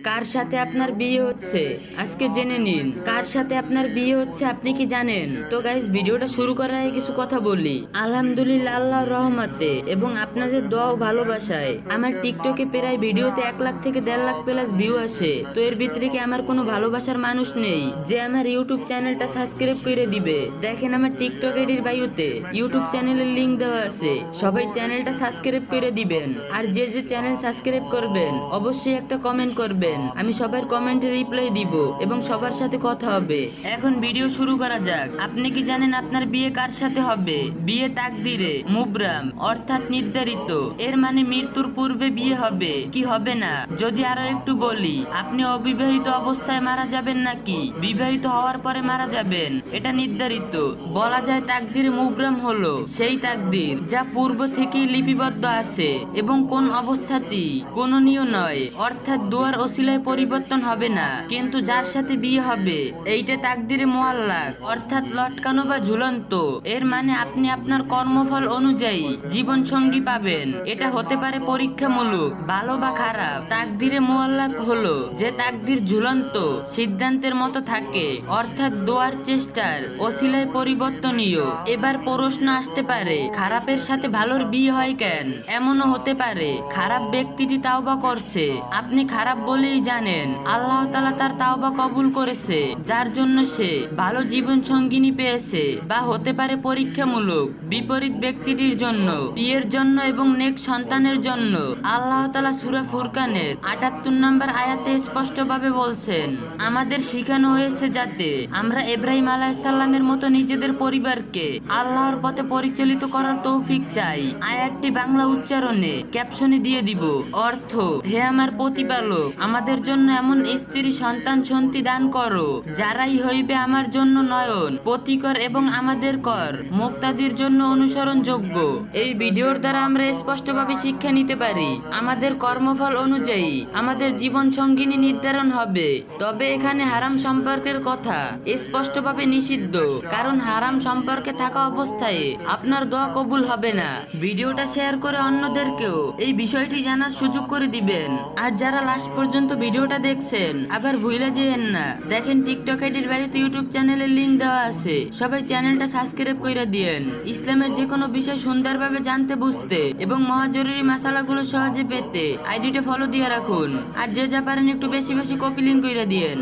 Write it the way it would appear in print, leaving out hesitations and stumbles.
কার সাথে আপনার বিয়ে হচ্ছে আজকে জেনে নিন। কার সাথে আপনার বিয়ে হচ্ছে আপনি কি জানেন? তো গাইস, ভিডিওটা শুরু করার আগে কিছু কথা বলি। আলহামদুলিল্লাহ, আল্লাহর রহমতে এবং আপনাদের দোয়া ও ভালোবাসায় আমার টিকটকে প্রায় ভিডিওতে 1 লাখ থেকে 1.5 লাখ প্লাস ভিউ আসে। তো এর ভিতরে কি আমার কোনো ভালোবাসার মানুষ নেই যে আমার ইউটিউব চ্যানেলটা সাবস্ক্রাইব করে দিবে? দেখেন আমার টিকটক আইডির বায়োতে ইউটিউব চ্যানেলের লিংক দেওয়া আছে, সবাই চ্যানেলটা সাবস্ক্রাইব করে দিবেন। আর যে যে চ্যানেল সাবস্ক্রাইব করবেন অবশ্যই একটা কমেন্ট করবেন, আমি সবার কমেন্টে রিপ্লাই দিব এবং সবার সাথে কথা হবে। এখন ভিডিও শুরু করা যাক। আপনি কি জানেন আপনার বিয়ে কার সাথে হবে? বিয়ে তাকদিরে মুবরাম, অর্থাৎ নির্ধারিত। এর মানে মৃত্যুর পূর্বে বিয়ে হবে কি হবে না। যদি আরো একটু বলি, আপনি অবিবাহিত অবস্থায় মারা যাবেন নাকি বিবাহিত হওয়ার পরে মারা যাবেন, এটা নির্ধারিত। বলা যায় তাকদিরে মুবরাম হলো সেই তাকদির যা পূর্ব থেকেই লিপিবদ্ধ আছে এবং কোন অবস্থাতেই কোননীয় নয়, অর্থাৎ দুয়ার ওসিলায় পরিবর্তন হবে না। কিন্তু যার সাথে বিয়ে হবে এইটা তাকদিরে মুআল্লাক, অর্থাৎ লটকানো বা ঝুলন্ত। এর মানে আপনি আপনার কর্মফল অনুযায়ী জীবন সঙ্গী পাবেন। এটা হতে পারে পরীক্ষামূলক, ভালো বা খারাপ। তাকদিরে মুআল্লাক হলো যে তাকদির ঝুলন্ত সিদ্ধান্তের মতো থাকে, অর্থাৎ দোয়ার চেষ্টার ওসিলায় পরিবর্তনীয়। এবার প্রশ্ন আসতে পারে, খারাপের সাথে ভালোর বিয়ে হয় কেন? এমনও হতে পারে খারাপ ব্যক্তিটি তাওবা করছে, আপনি খারাপ বলেই জানেন, আল্লাহ তাআলা তার তাওবা কবুল করেছে, যার জন্য সে ভালো জীবন সঙ্গিনী পেয়েছে। বা হতে পারে পরীক্ষামূলক, বিপরীত ব্যক্তিটির জন্য বিয়ের জন্য এবং নেক সন্তানের জন্য। আল্লাহ তাআলা সূরা ফুরকানের ৭৮ নম্বর আয়াতে স্পষ্টভাবে বলছেন, আমাদের শিখানো হয়েছে যাতে আমরা ইব্রাহিম আলাইহিস সালামের মতো নিজেদের পরিবারকে আল্লাহর পথে পরিচালিত করার তৌফিক চাই। আয়াতটি বাংলা উচ্চারণে ক্যাপশনে দিয়ে দিব। অর্থ, হে আমার প্রতিপালক, আমাদের জন্য এমন স্ত্রী সন্তান সন্ততি দান করো যারাই হইবে আমার জন্য নয়ন প্রতিকর এবং আমাদের কর মুক্তাদির জন্য অনুসরণযোগ্য। এই ভিডিওর দ্বারা আমরা স্পষ্টভাবে শিক্ষা নিতে পারি আমাদের কর্মফল অনুযায়ী আমাদের জীবন সঙ্গিনী নির্ধারণ হবে। তবে এখানে হারাম সম্পর্কের কথা স্পষ্টভাবে নিষিদ্ধ, কারণ হারাম সম্পর্কে থাকা অবস্থায় আপনার দোয়া কবুল হবে না। ভিডিওটা শেয়ার করে অন্যদেরকেও এই বিষয়টি জানার সুযোগ করে দিবেন। আর যারা লাস্ট পর্যন্ত ভিডিওটা দেখছেন, আবার ভুলে যেয়েন না, দেখেন টিকটক আইডির বাইরে ইউটিউব চ্যানেলের লিংক দেওয়া আছে, সবাই চ্যানেলটা সাবস্ক্রাইব করে দিয়েন। ইসলামের যে কোনো বিষয় সুন্দরভাবে জানতে বুঝতে এবং মহাজরুরি মাসালাগুলো সহজে পেতে আইডিটা ফলো দিয়ে রাখুন। আর যে যা পারেন একটু বেশি বেশি কপি লিংক করে দিয়েন।